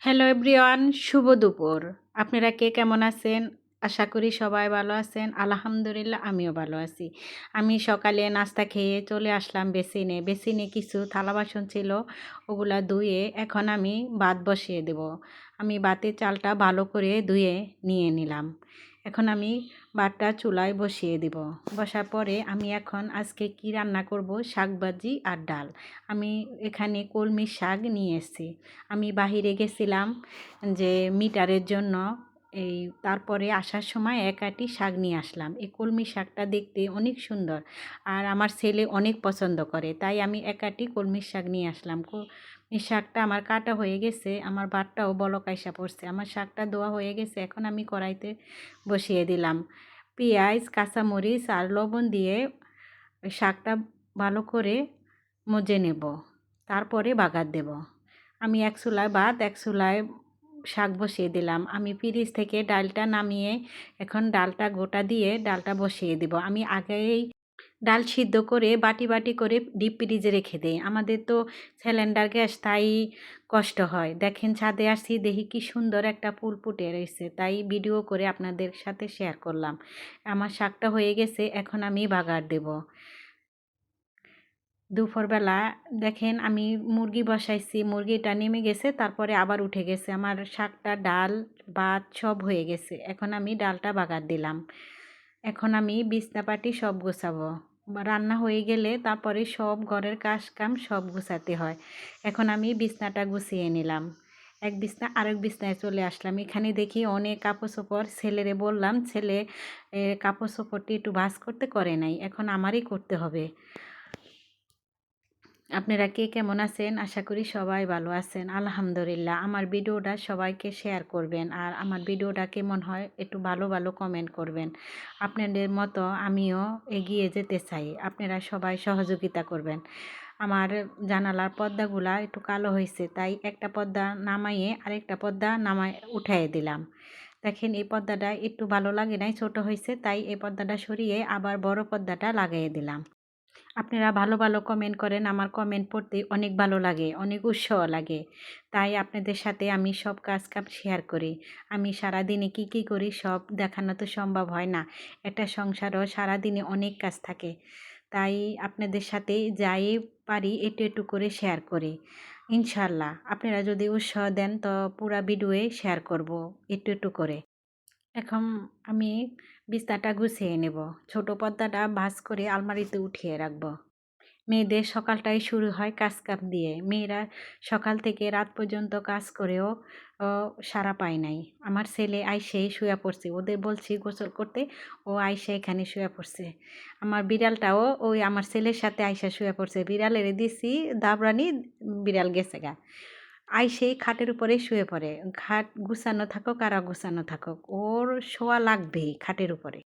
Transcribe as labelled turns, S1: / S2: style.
S1: Hello everyone, শুভ দুপুর। আপনারা কে কেমন আছেন? আশা করি সবাই ভালো আছেন। আলহামদুলিল্লাহ আমিও ভালো আছি। আমি সকালে নাস্তা খেয়ে চলে আসলাম বেসিনে। বেসিনে কিছু থালা বাসন ছিল, ওগুলা ধুয়ে এখন আমি ভাত বসিয়ে দেব। আমি ভাতের চালটা ভালো করে ধুয়ে নিয়ে নিলাম। এখন আমি ভাতটা চুলায় বসিয়ে দিব। বসার পরে আমি এখন আজকে কি রান্না করব, শাকভাজি আর ডাল। আমি এখানে কলমি শাক নিয়ে এসেছি। আমি বাহিরে গেছিলাম যে মিটারের জন্য, তারপরে আসার সময় এক আঁটি শাক নিয়ে আসলাম। এই কলমি শাকটা দেখতে অনেক সুন্দর আর আমার ছেলে অনেক পছন্দ করে, তাই আমি এক আঁটি কলমি শাক নিয়ে আসলাম। এই শাকটা আমার কাটা হয়ে গেছে, আমার ভাতটাও বলক আইসা পড়ছে, আমার শাকটা ধোয়া হয়ে গেছে। এখন আমি কড়াইতে বসিয়ে দিলাম। পেঁয়াজ, কাঁচামরিচ আর লবণ দিয়ে শাকটা ভালো করে মজে নেব, তারপরে বাগার দেব। আমি এক চুলায় ভাত, এক চুলায় শাক বসিয়ে দিলাম। আমি ফ্রিজ থেকে ডালটা নামিয়ে এখন ডালটা গোটা দিয়ে ডালটা বসিয়ে দিব। আমি আগেই ডাল সিদ্ধ করে বাটি বাটি করে ডিপ ফ্রিজে রেখে দেই। আমাদের তো সিলিন্ডার গ্যাস, তাই কষ্ট হয়। দেখেন ছাদে আসছি, দেখি কি সুন্দর একটা ফুল ফুটে রয়েছে, তাই ভিডিও করে আপনাদের সাথে শেয়ার করলাম। আমার শাকটা হয়ে গেছে, এখন আমি বাগার দেব। দুপুরবেলা দেখেন আমি মুরগি বসাইছি, মুরগিটা নেমে গেছে, তারপরে আবার উঠে গেছে। আমার শাকটা, ডাল, ভাত সব হয়ে গেছে। এখন আমি ডালটা বাগার দিলাম। এখন আমি বিছনাপাটি সব গোছাবো। রান্না হয়ে গেলে তারপরে সব ঘরের কাজ কাম সব গুছাতে হয়। এখন আমি বিছনাটা গুছিয়ে নিলাম। এক বিছনা আরেক বিছনায় চলে আসলাম। এখানে দেখি অনেক কাপড় চোপড়, ছেলেরে বললাম, ছেলে কাপড় চোপড়টি একটু ভাঁজ করতে করে নাই, এখন আমারই করতে হবে। আপনারা কে কেমন আছেন? আশা করি সবাই ভালো আছেন। আলহামদুলিল্লাহ। আমার ভিডিওটা সবাইকে শেয়ার করবেন আর আমার ভিডিওটা কেমন হয় একটু ভালো ভালো কমেন্ট করবেন। আপনাদের মতো আমিও এগিয়ে যেতে চাই, আপনারা সবাই সহযোগিতা করবেন। আমার জানালার পর্দাগুলা একটু কালো হয়েছে, তাই একটা পর্দা নামাইয়ে আরেকটা পর্দা উঠাইয়ে দিলাম। দেখেন এই পর্দাটা একটু ভালো লাগে নাই, ছোট হয়েছে, তাই এই পর্দাটা সরিয়ে আবার বড় পর্দাটা লাগাইয়ে দিলাম। আপনারা ভালো ভালো কমেন্ট করেন, আমার কমেন্ট পড়তে অনেক ভালো লাগে, অনেক উৎসাহ লাগে। তাই আপনাদের সাথে আমি সব কাজ কাম শেয়ার করি। আমি সারাদিনে কি কি করি সব দেখানো তো সম্ভব হয় না, একটা সংসারও সারাদিনে অনেক কাজ থাকে। তাই আপনাদের সাথে যাই পারি একটু একটু করে শেয়ার করি। ইনশাল্লাহ আপনারা যদি উৎসাহ দেন তো পুরা ভিডিওয়ে শেয়ার করব একটু একটু করে। এখন আমি বিছনাটা গুছিয়ে নেব। ছোট পর্দাটা ভাঁজ করে আলমারিতে উঠিয়ে রাখব। মেয়েদের সকালটাই শুরু হয় কাজ কাম দিয়ে। মেয়েরা সকাল থেকে রাত পর্যন্ত কাজ করেও সাড়া পায় নাই। আমার ছেলে আইসেই শুয়ে পড়ছে। ওদের বলছি গোসল করতে, ও আইসা এখানে শুয়ে পড়ছে। আমার বিড়ালটাও ওই আমার ছেলের সাথে আইসা শুয়ে পড়ছে। বিড়ালেরে দিছি দাবরানি, বিড়াল গেছে গা। আইসেই খাটের উপরে শুয়ে পড়ে। খাট গুছানো থাকুক আর অগুছানো থাকুক, ওর শোয়া লাগবেই খাটের উপরে।